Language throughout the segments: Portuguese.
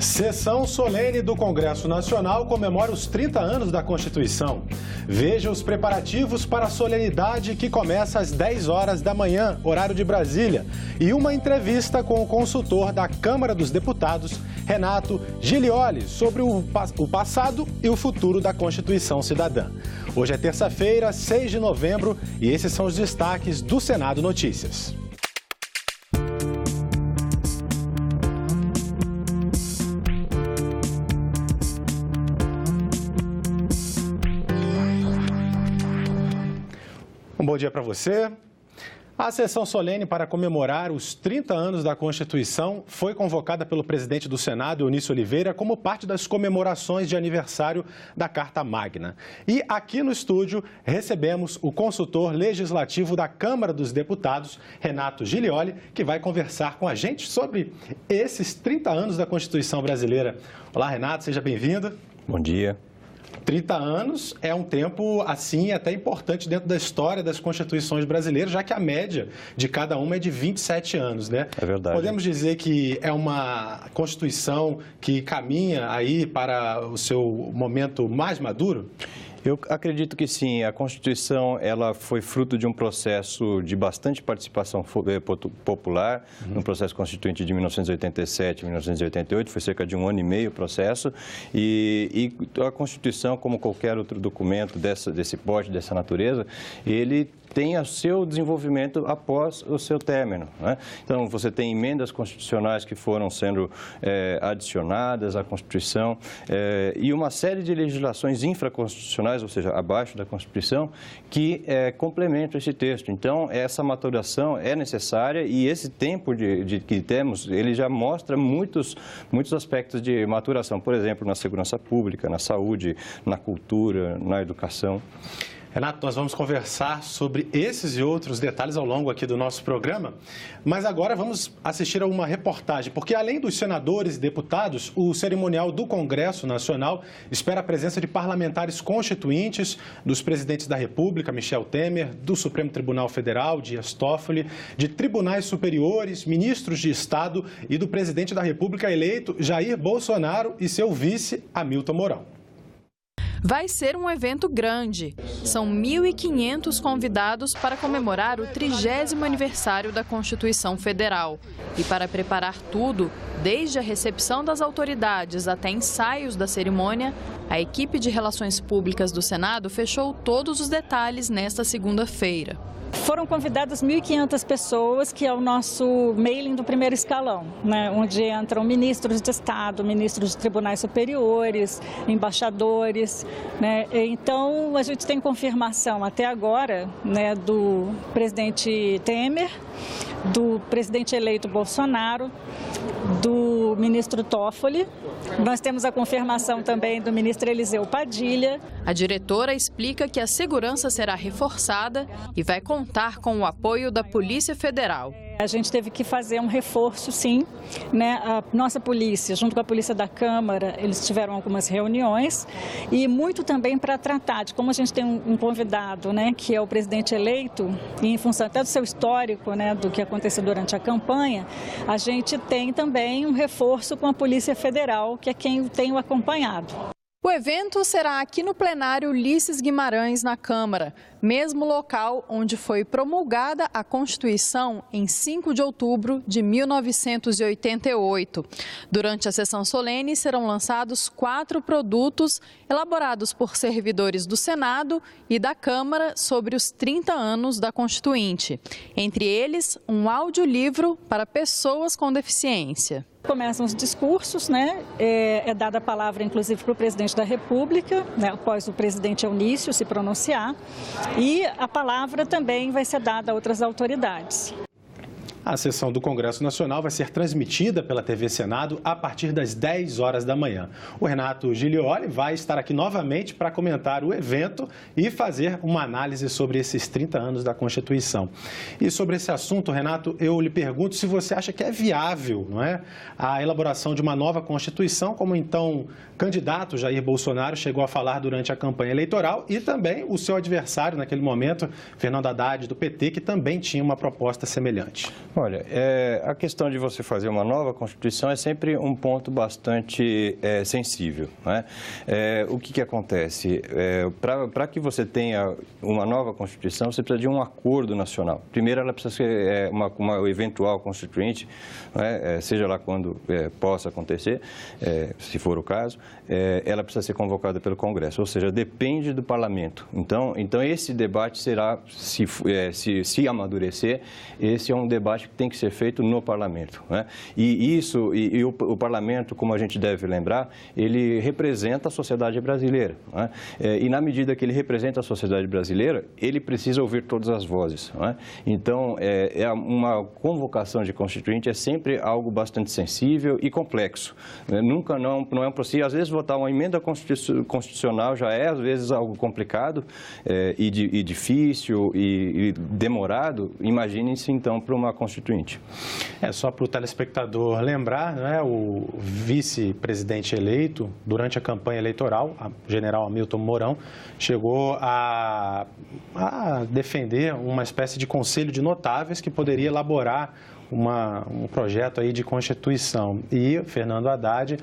Sessão solene do Congresso Nacional comemora os 30 anos da Constituição. Veja os preparativos para a solenidade que começa às 10 horas da manhã, horário de Brasília. E uma entrevista com o consultor da Câmara dos Deputados, Renato Gilioli, sobre o passado e o futuro da Constituição Cidadã. Hoje é terça-feira, 6 de novembro, e esses são os destaques do Senado Notícias. Um bom dia para você. A sessão solene para comemorar os 30 anos da Constituição foi convocada pelo presidente do Senado, Eunício Oliveira, como parte das comemorações de aniversário da Carta Magna. E aqui no estúdio recebemos o consultor legislativo da Câmara dos Deputados, Renato Gilioli, que vai conversar com a gente sobre esses 30 anos da Constituição brasileira. Olá, Renato, seja bem-vindo. Bom dia. 30 anos é um tempo, assim, até importante dentro da história das constituições brasileiras, já que a média de cada uma é de 27 anos, né? É verdade. Podemos dizer que é uma Constituição que caminha aí para o seu momento mais maduro? Eu acredito que sim. A Constituição ela foi fruto de um processo de bastante participação popular, no processo constituinte de 1987 e 1988, foi cerca de 1 ano e meio o processo, e a Constituição, como qualquer outro documento desse porte, dessa natureza, ele tem o seu desenvolvimento após o seu término, né? Então, você tem emendas constitucionais que foram sendo adicionadas à Constituição e uma série de legislações infraconstitucionais, ou seja, abaixo da Constituição, que complementam esse texto. Então, essa maturação é necessária e esse tempo que temos, ele já mostra muitos aspectos de maturação, por exemplo, na segurança pública, na saúde, na cultura, na educação. Renato, nós vamos conversar sobre esses e outros detalhes ao longo aqui do nosso programa, mas agora vamos assistir a uma reportagem, porque além dos senadores e deputados, o cerimonial do Congresso Nacional espera a presença de parlamentares constituintes, dos presidentes da República, Michel Temer, do Supremo Tribunal Federal, Dias Toffoli, de tribunais superiores, ministros de Estado e do presidente da República eleito, Jair Bolsonaro, e seu vice, Hamilton Mourão. Vai ser um evento grande. São 1.500 convidados para comemorar o 30º aniversário da Constituição Federal. E para preparar tudo, desde a recepção das autoridades até ensaios da cerimônia, a equipe de Relações Públicas do Senado fechou todos os detalhes nesta segunda-feira. Foram convidadas 1.500 pessoas, que é o nosso mailing do primeiro escalão, né? Onde entram ministros de Estado, ministros de tribunais superiores, embaixadores, né? Então, a gente tem confirmação até agora, né, do presidente Temer, do presidente eleito Bolsonaro, do ministro Toffoli. Nós temos a confirmação também do ministro Eliseu Padilha. A diretora explica que a segurança será reforçada e vai contar com o apoio da Polícia Federal. A gente teve que fazer um reforço, sim, né? A nossa polícia, junto com a polícia da Câmara, eles tiveram algumas reuniões e muito também para tratar de como a gente tem um convidado, né, que é o presidente eleito, e em função até do seu histórico, né, do que aconteceu durante a campanha, a gente tem também um reforço com a Polícia Federal, que é quem tem o acompanhado. O evento será aqui no plenário Ulisses Guimarães, na Câmara, mesmo local onde foi promulgada a Constituição em 5 de outubro de 1988. Durante a sessão solene serão lançados 4 produtos elaborados por servidores do Senado e da Câmara sobre os 30 anos da Constituinte. Entre eles, um audiolivro para pessoas com deficiência. Começam os discursos, né? É dada a palavra, inclusive, para o presidente da República, né, após o presidente Eunício se pronunciar, e a palavra também vai ser dada a outras autoridades. A sessão do Congresso Nacional vai ser transmitida pela TV Senado a partir das 10 horas da manhã. O Renato Gilioli vai estar aqui novamente para comentar o evento e fazer uma análise sobre esses 30 anos da Constituição. E sobre esse assunto, Renato, eu lhe pergunto se você acha que é viável, não é, a elaboração de uma nova Constituição, como então candidato Jair Bolsonaro chegou a falar durante a campanha eleitoral, e também o seu adversário naquele momento, Fernando Haddad, do PT, que também tinha uma proposta semelhante. Olha, a questão de você fazer uma nova Constituição é sempre um ponto bastante sensível, né? O que acontece? Para que você tenha uma nova Constituição, você precisa de um acordo nacional. Primeiro, ela precisa ser uma eventual constituinte, né? Seja lá quando possa acontecer, se for o caso, ela precisa ser convocada pelo Congresso, ou seja, depende do Parlamento. Então esse debate será, se amadurecer, esse é um debate que tem que ser feito no Parlamento, né? E o Parlamento, como a gente deve lembrar, ele representa a sociedade brasileira, né? E na medida que ele representa a sociedade brasileira, ele precisa ouvir todas as vozes, né? Então, uma convocação de constituinte é sempre algo bastante sensível e complexo, né? Nunca não é um processo. Às vezes votar uma emenda constitucional já é às vezes algo complicado e difícil e demorado. Imagine-se então para uma constituinte. Só para o telespectador lembrar, né, o vice-presidente eleito, durante a campanha eleitoral, o general Hamilton Mourão, chegou a defender uma espécie de conselho de notáveis que poderia elaborar um projeto aí de Constituição. E Fernando Haddad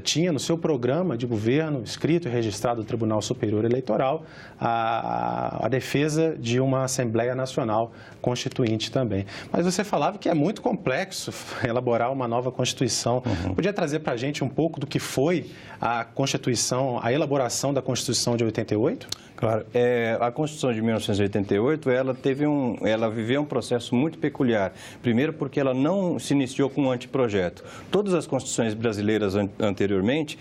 tinha no seu programa de governo, escrito e registrado no Tribunal Superior Eleitoral, a defesa de uma Assembleia Nacional Constituinte também. Mas você falava que é muito complexo elaborar uma nova Constituição. Podia trazer para a gente um pouco do que foi a Constituição, a elaboração da Constituição de 88? Claro. A Constituição de 1988, ela viveu um processo muito peculiar. Primeiro porque ela não se iniciou com um anteprojeto. Todas as constituições brasileiras anteriormente,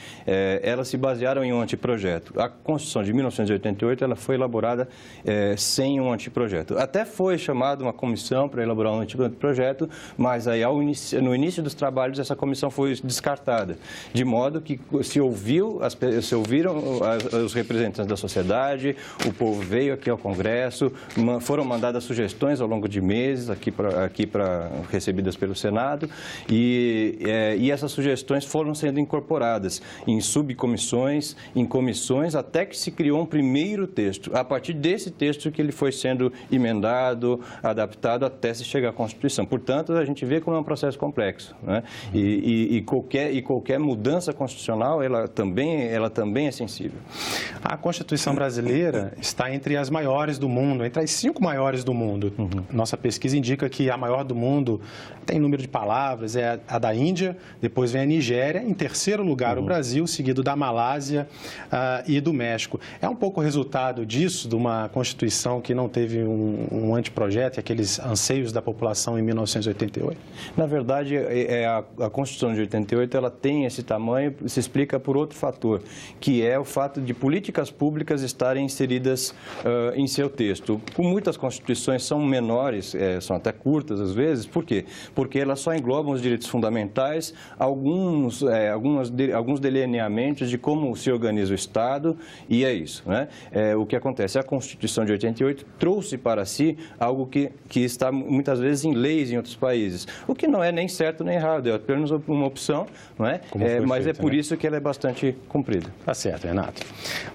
elas se basearam em um anteprojeto. A Constituição de 1988, ela foi elaborada sem um anteprojeto. Até foi chamada uma comissão para elaborar um anteprojeto, mas aí no início dos trabalhos essa comissão foi descartada. De modo que se ouviram os representantes da sociedade, o povo veio aqui ao Congresso, foram mandadas sugestões ao longo de meses aqui para recebidas pelo Senado e essas sugestões foram sendo incorporadas em subcomissões, em comissões, até que se criou um primeiro texto. A partir desse texto que ele foi sendo emendado, adaptado até se chegar à Constituição. Portanto, a gente vê como é um processo complexo, né? E qualquer mudança constitucional, ela também é sensível. A Constituição brasileira está entre as maiores do mundo, entre as 5 maiores do mundo. Nossa pesquisa indica que a maior do mundo, tem número de palavras, é a da Índia, depois vem a Nigéria, em terceiro lugar o Brasil, seguido da Malásia e do México. É um pouco o resultado disso, de uma Constituição que não teve um anteprojeto e aqueles anseios da população em 1988? Na verdade, a Constituição de 88, ela tem esse tamanho, se explica por outro fator, que é o fato de políticas públicas estarem inseridas em seu texto. Muitas constituições são menores, são até curtas às vezes. Por quê? Porque elas só englobam os direitos fundamentais, alguns delineamentos de como se organiza o Estado, e é isso, né? O que acontece? A Constituição de 88 trouxe para si algo que está muitas vezes em leis em outros países, o que não é nem certo nem errado, é apenas uma opção, não é? Mas é por isso que ela é bastante cumprida. Tá certo, Renato.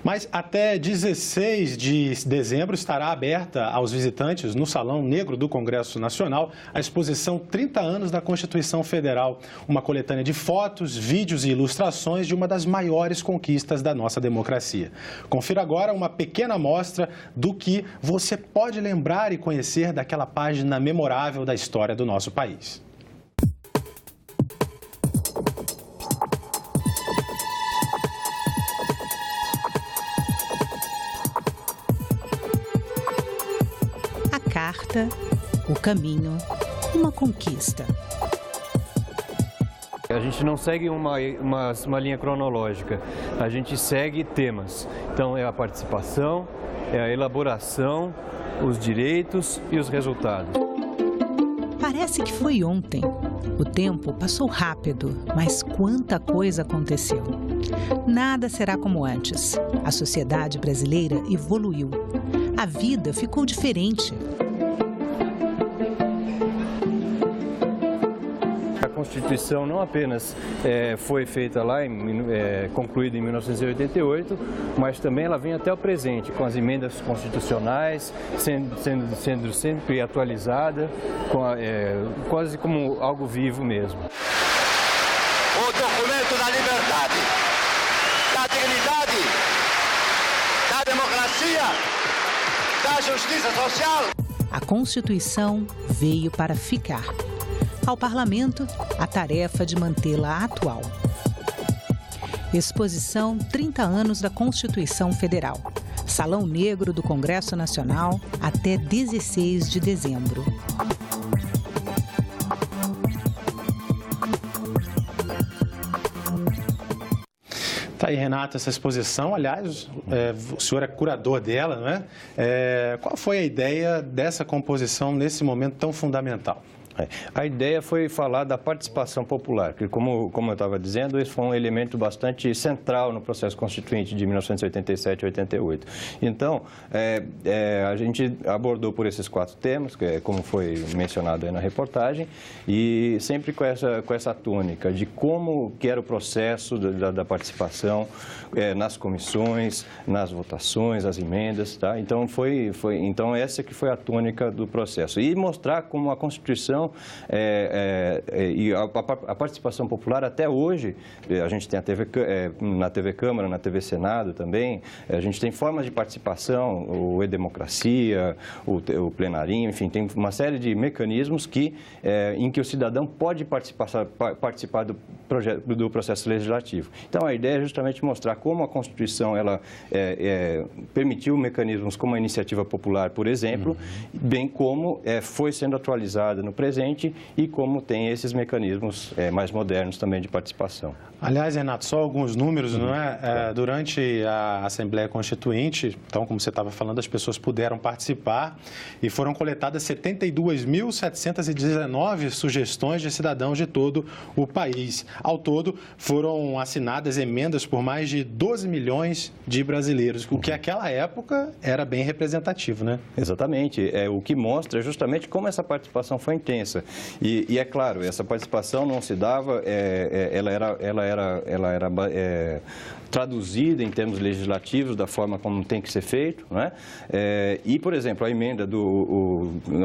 Mas até 16 de dezembro estará aberta aos visitantes no Salão Negro do Congresso Nacional a exposição 30 anos da Constituição Federal, uma coletânea de fotos, vídeos e ilustrações de uma das maiores conquistas da nossa democracia. Confira agora uma pequena amostra do que você pode lembrar e conhecer daquela página memorável da história do nosso país. Carta, o caminho, uma conquista. A gente não segue uma linha cronológica, a gente segue temas. Então, é a participação, é a elaboração, os direitos e os resultados. Parece que foi ontem. O tempo passou rápido, mas quanta coisa aconteceu. Nada será como antes. A sociedade brasileira evoluiu. A vida ficou diferente. A Constituição não apenas foi feita lá, concluída em 1988, mas também ela vem até o presente, com as emendas constitucionais, sendo sempre atualizada, quase como algo vivo mesmo. O documento da liberdade, da dignidade, da democracia, da justiça social. A Constituição veio para ficar. Ao Parlamento, a tarefa de mantê-la atual. Exposição 30 anos da Constituição Federal. Salão Negro do Congresso Nacional até 16 de dezembro. Tá aí, Renato, essa exposição. Aliás, o senhor é curador dela, não é? Qual foi a ideia dessa composição nesse momento tão fundamental? A ideia foi falar da participação popular, que como eu estava dizendo, esse foi um elemento bastante central no processo constituinte de 1987 e 88. Então, a gente abordou por esses 4 temas, como foi mencionado aí na reportagem, e sempre com essa tônica de como que era o processo da participação nas comissões, nas votações, as emendas, tá? Então, então essa que foi a tônica do processo. E mostrar como a Constituição e a participação popular até hoje, a gente tem na TV Câmara, na TV Senado também, a gente tem formas de participação, o E-Democracia, o Plenarinho, enfim, tem uma série de mecanismos em que o cidadão pode participar do processo legislativo. Então, a ideia é justamente mostrar como a Constituição ela permitiu mecanismos como a iniciativa popular, por exemplo, bem como foi sendo atualizada no presente e como tem esses mecanismos mais modernos também de participação. Aliás, Renato, só alguns números, não é? Durante a Assembleia Constituinte, então, como você estava falando, as pessoas puderam participar e foram coletadas 72.719 sugestões de cidadãos de todo o país. Ao todo, foram assinadas emendas por mais de 12 milhões de brasileiros, o que naquela época era bem representativo, né? Exatamente. O que mostra justamente como essa participação foi intensa. E é claro, essa participação não se dava, ela era traduzida em termos legislativos da forma como tem que ser feito, não é? E, por exemplo, a emenda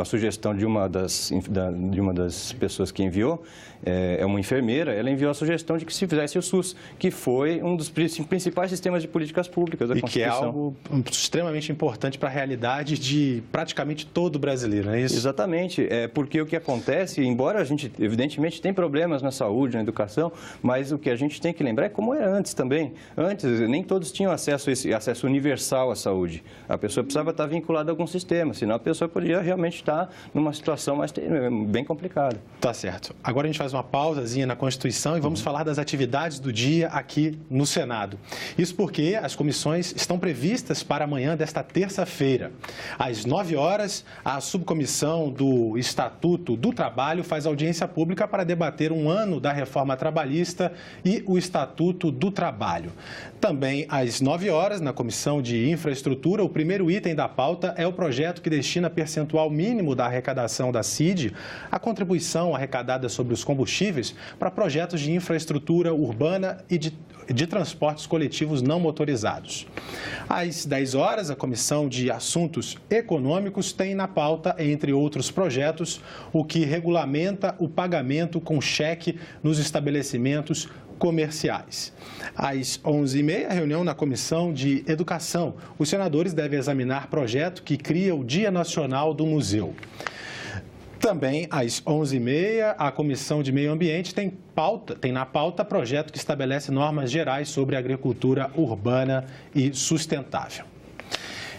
a sugestão de uma das pessoas que enviou, é uma enfermeira, ela enviou a sugestão de que se fizesse o SUS, que foi um dos principais sistemas de políticas públicas da Constituição. E que é algo extremamente importante para a realidade de praticamente todo brasileiro, não é isso? Exatamente, porque o que acontece, embora a gente, evidentemente, tem problemas na saúde, na educação, mas o que a gente tem que lembrar é como era antes também. Antes, nem todos tinham acesso universal à saúde. A pessoa precisava estar vinculada a algum sistema, senão a pessoa poderia realmente estar numa situação bem complicada. Tá certo. Agora a gente faz uma pausazinha na Constituição e vamos falar das atividades do dia aqui no Senado. Isso porque as comissões estão previstas para amanhã desta terça-feira. Às 9 horas, a subcomissão do Estatuto do Trabalho faz audiência pública para debater um ano da reforma trabalhista e o Estatuto do Trabalho. Também às 9 horas, na Comissão de Infraestrutura, o primeiro item da pauta é o projeto que destina percentual mínimo da arrecadação da CID, a contribuição arrecadada sobre os combustíveis, para projetos de infraestrutura urbana e de transportes coletivos não motorizados. Às 10 horas, a Comissão de Assuntos Econômicos tem na pauta, entre outros projetos, o que regulamenta o pagamento com cheque nos estabelecimentos comerciais. Às 11h30, reunião na Comissão de Educação. Os senadores devem examinar projeto que cria o Dia Nacional do Museu. Também, às 11h30, a Comissão de Meio Ambiente tem na pauta projeto que estabelece normas gerais sobre agricultura urbana e sustentável.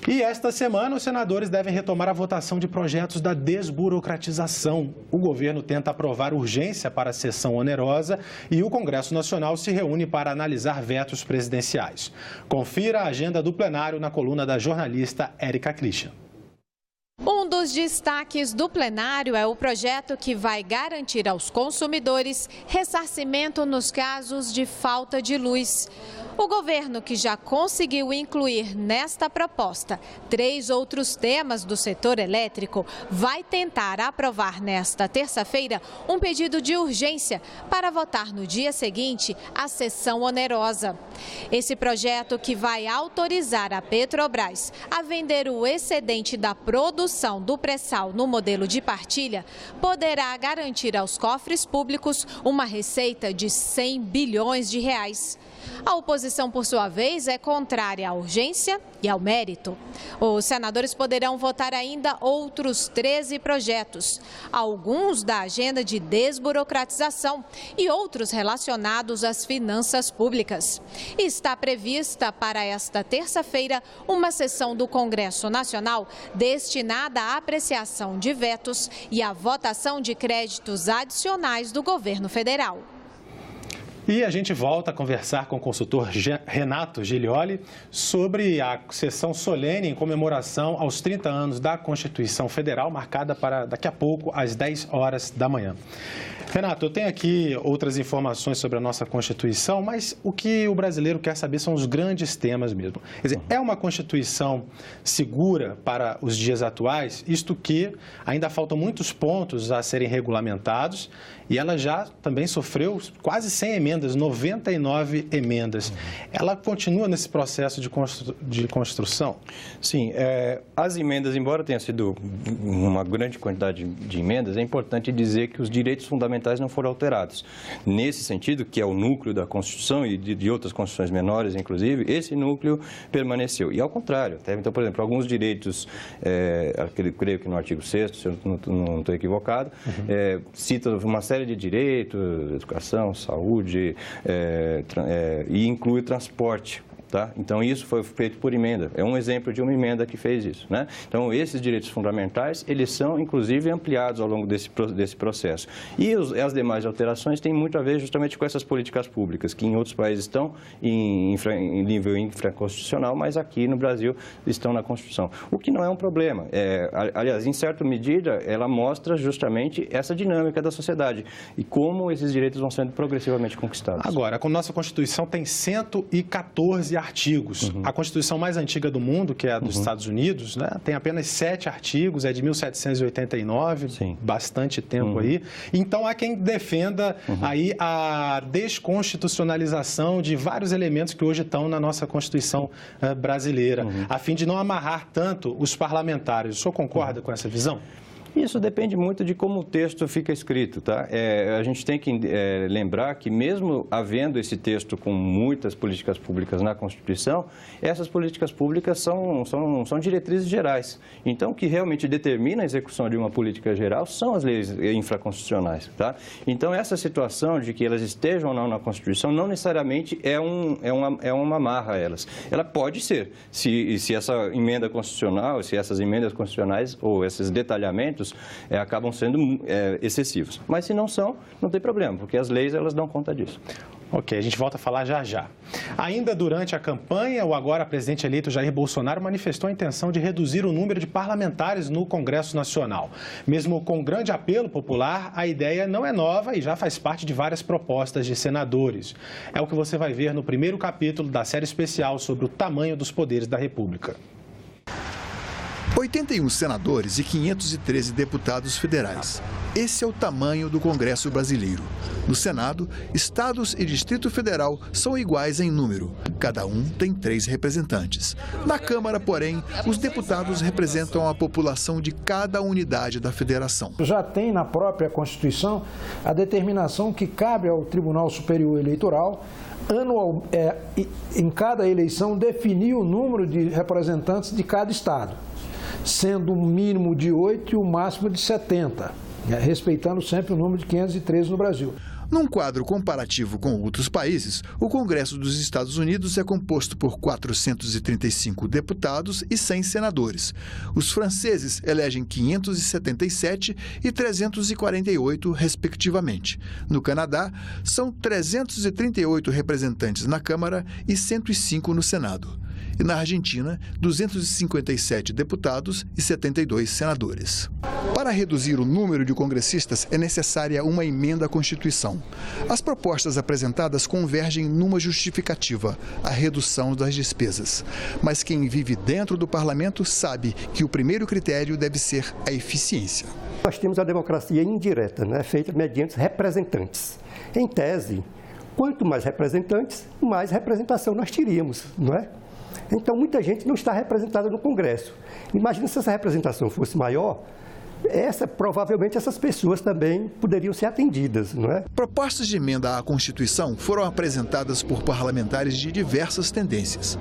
E esta semana, os senadores devem retomar a votação de projetos da desburocratização. O governo tenta aprovar urgência para a sessão onerosa e o Congresso Nacional se reúne para analisar vetos presidenciais. Confira a agenda do plenário na coluna da jornalista Érica Christian. Um dos destaques do plenário é o projeto que vai garantir aos consumidores ressarcimento nos casos de falta de luz. O governo, que já conseguiu incluir nesta proposta 3 outros temas do setor elétrico, vai tentar aprovar nesta terça-feira um pedido de urgência para votar no dia seguinte a sessão onerosa. Esse projeto, que vai autorizar a Petrobras a vender o excedente da produção do pré-sal no modelo de partilha, poderá garantir aos cofres públicos uma receita de 100 bilhões de reais. A oposição, por sua vez, é contrária à urgência e ao mérito. Os senadores poderão votar ainda outros 13 projetos, alguns da agenda de desburocratização e outros relacionados às finanças públicas. Está prevista para esta terça-feira uma sessão do Congresso Nacional destinada à apreciação de vetos e à votação de créditos adicionais do governo federal. E a gente volta a conversar com o consultor Renato Giglioli sobre a sessão solene em comemoração aos 30 anos da Constituição Federal, marcada para daqui a pouco, às 10 horas da manhã. Renato, eu tenho aqui outras informações sobre a nossa Constituição, mas o que o brasileiro quer saber são os grandes temas mesmo. Quer dizer, é uma Constituição segura para os dias atuais, isto que ainda faltam muitos pontos a serem regulamentados e ela já também sofreu quase 100 emendas, 99 emendas. Ela continua nesse processo de construção? Sim, as emendas, embora tenha sido uma grande quantidade de emendas, é importante dizer que os direitos fundamentais não foram alterados. Nesse sentido, que é o núcleo da Constituição e de outras constituições menores, inclusive, esse núcleo permaneceu. E ao contrário, então, por exemplo, alguns direitos, creio que no artigo 6º, se eu não estou equivocado, cita uma série de direitos, educação, saúde, e inclui o transporte. Tá? Então, isso foi feito por emenda. É um exemplo de uma emenda que fez isso, né? Então, esses direitos fundamentais, eles são, inclusive, ampliados ao longo desse processo. E as demais alterações têm muito a ver justamente com essas políticas públicas, que em outros países estão em nível infraconstitucional, mas aqui no Brasil estão na Constituição. O que não é um problema. Aliás, em certa medida, ela mostra justamente essa dinâmica da sociedade e como esses direitos vão sendo progressivamente conquistados. Agora, a nossa Constituição tem 114 artigos. A Constituição mais antiga do mundo, que é a dos Estados Unidos, né, tem apenas 7 artigos, é de 1789, Sim. Bastante tempo aí. Então, há quem defenda aí a desconstitucionalização de vários elementos que hoje estão na nossa Constituição brasileira, a fim de não amarrar tanto os parlamentares. O senhor concorda com essa visão? Isso depende muito de como o texto fica escrito, tá? A gente tem que lembrar que mesmo havendo esse texto com muitas políticas públicas na Constituição, essas políticas públicas são diretrizes gerais. Então, o que realmente determina a execução de uma política geral são as leis infraconstitucionais, tá? Então, essa situação de que elas estejam ou não na Constituição não necessariamente é uma amarra a elas. Ela pode ser, se essa emenda constitucional, se essas emendas constitucionais ou esses detalhamentos acabam sendo excessivos. Mas se não são, não tem problema, porque as leis elas dão conta disso. Ok, a gente volta a falar já já. Ainda durante a campanha, o agora presidente eleito Jair Bolsonaro manifestou a intenção de reduzir o número de parlamentares no Congresso Nacional. Mesmo com grande apelo popular, a ideia não é nova e já faz parte de várias propostas de senadores. É o que você vai ver no primeiro capítulo da série especial sobre o tamanho dos poderes da República. 81 senadores e 513 deputados federais. Esse é o tamanho do Congresso brasileiro. No Senado, estados e Distrito Federal são iguais em número. Cada um tem 3 representantes. Na Câmara, porém, os deputados representam a população de cada unidade da federação. Já tem na própria Constituição a determinação que cabe ao Tribunal Superior Eleitoral em cada eleição definir o número de representantes de cada estado, sendo um mínimo de 8 e o máximo de 70, respeitando sempre o número de 513 no Brasil. Num quadro comparativo com outros países, o Congresso dos Estados Unidos é composto por 435 deputados e 100 senadores. Os franceses elegem 577 e 348, respectivamente. No Canadá, são 338 representantes na Câmara e 105 no Senado. e na Argentina, 257 deputados e 72 senadores. Para reduzir o número de congressistas, é necessária uma emenda à Constituição. As propostas apresentadas convergem numa justificativa, a redução das despesas. Mas quem vive dentro do parlamento sabe que o primeiro critério deve ser a eficiência. Nós temos a democracia indireta, né, feita mediante representantes. Em tese, quanto mais representantes, mais representação nós teríamos, não é? Então, muita gente não está representada no Congresso. Imagina se essa representação fosse maior, provavelmente essas pessoas também poderiam ser atendidas, não é? Propostas de emenda à Constituição foram apresentadas por parlamentares de diversas tendências.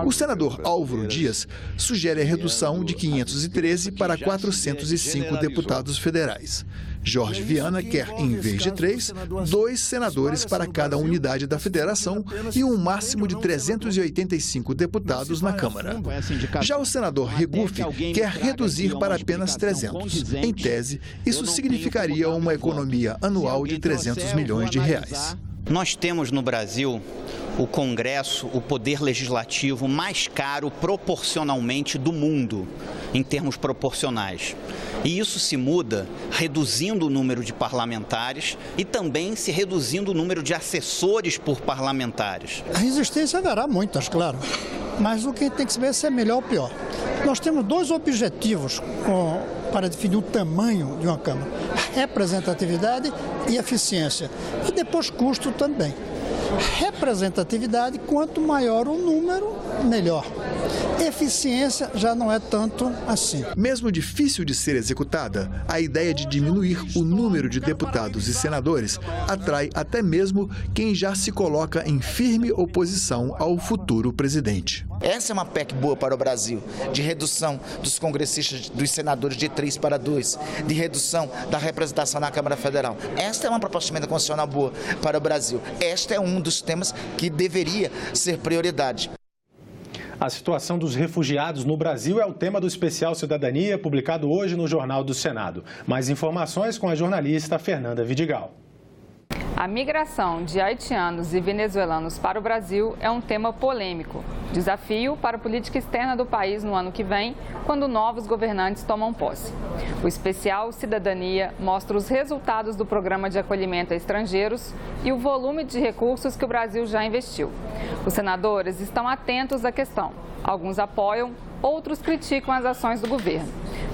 O senador Álvaro Dias sugere a redução de 513 para 405 deputados federais. Jorge Viana quer, em vez de 3, 2 senadores para cada unidade da federação e um máximo de 385 deputados na Câmara. Já o senador Regufe quer reduzir para apenas 300. Em tese, isso significaria uma economia anual de 300 milhões de reais. Nós temos no Brasil o Congresso, o poder legislativo mais caro proporcionalmente do mundo, em termos proporcionais. E isso se muda reduzindo o número de parlamentares e também se reduzindo o número de assessores por parlamentares. A resistência haverá muitas, claro, mas o que tem que saber é se é melhor ou pior. Nós temos 2 objetivos para definir o tamanho de uma Câmara: representatividade e eficiência, e depois custo também. Representatividade, quanto maior o número, melhor. Eficiência já não é tanto assim. Mesmo difícil de ser executada, a ideia de diminuir o número de deputados e senadores atrai até mesmo quem já se coloca em firme oposição ao futuro presidente. Essa é uma PEC boa para o Brasil, de redução dos congressistas, dos senadores de 3 para 2, de redução da representação na Câmara Federal. Esta é uma proposta de emenda constitucional boa para o Brasil. Este é um dos temas que deveria ser prioridade. A situação dos refugiados no Brasil é o tema do especial Cidadania, publicado hoje no Jornal do Senado. Mais informações com a jornalista Fernanda Vidigal. A migração de haitianos e venezuelanos para o Brasil é um tema polêmico. Desafio para a política externa do país no ano que vem, quando novos governantes tomam posse. O especial Cidadania mostra os resultados do programa de acolhimento a estrangeiros e o volume de recursos que o Brasil já investiu. Os senadores estão atentos à questão. Alguns apoiam, outros criticam as ações do governo.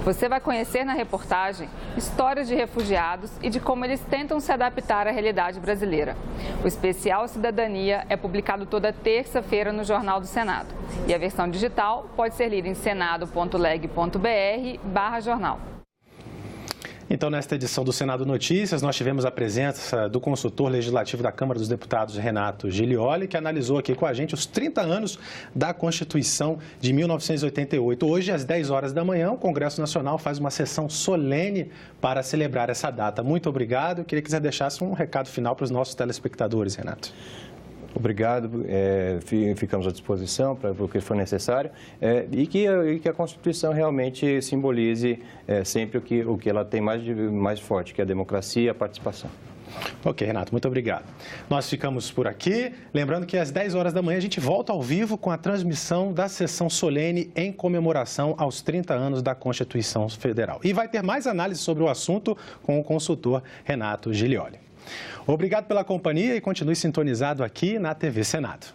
Você vai conhecer na reportagem histórias de refugiados e de como eles tentam se adaptar à realidade brasileira. O especial Cidadania é publicado toda terça-feira no Jornal do Senado. E a versão digital pode ser lida em senado.leg.br/jornal. Então, nesta edição do Senado Notícias, nós tivemos a presença do consultor legislativo da Câmara dos Deputados, Renato Gilioli, que analisou aqui com a gente os 30 anos da Constituição de 1988. Hoje, às 10 horas da manhã, o Congresso Nacional faz uma sessão solene para celebrar essa data. Muito obrigado. Eu queria que você deixasse um recado final para os nossos telespectadores, Renato. Obrigado, ficamos à disposição para o que for necessário e que a Constituição realmente simbolize sempre o que ela tem mais forte, que é a democracia e a participação. Ok, Renato, muito obrigado. Nós ficamos por aqui. Lembrando que às 10 horas da manhã a gente volta ao vivo com a transmissão da sessão solene em comemoração aos 30 anos da Constituição Federal. E vai ter mais análise sobre o assunto com o consultor Renato Gilioli. Obrigado pela companhia e continue sintonizado aqui na TV Senado.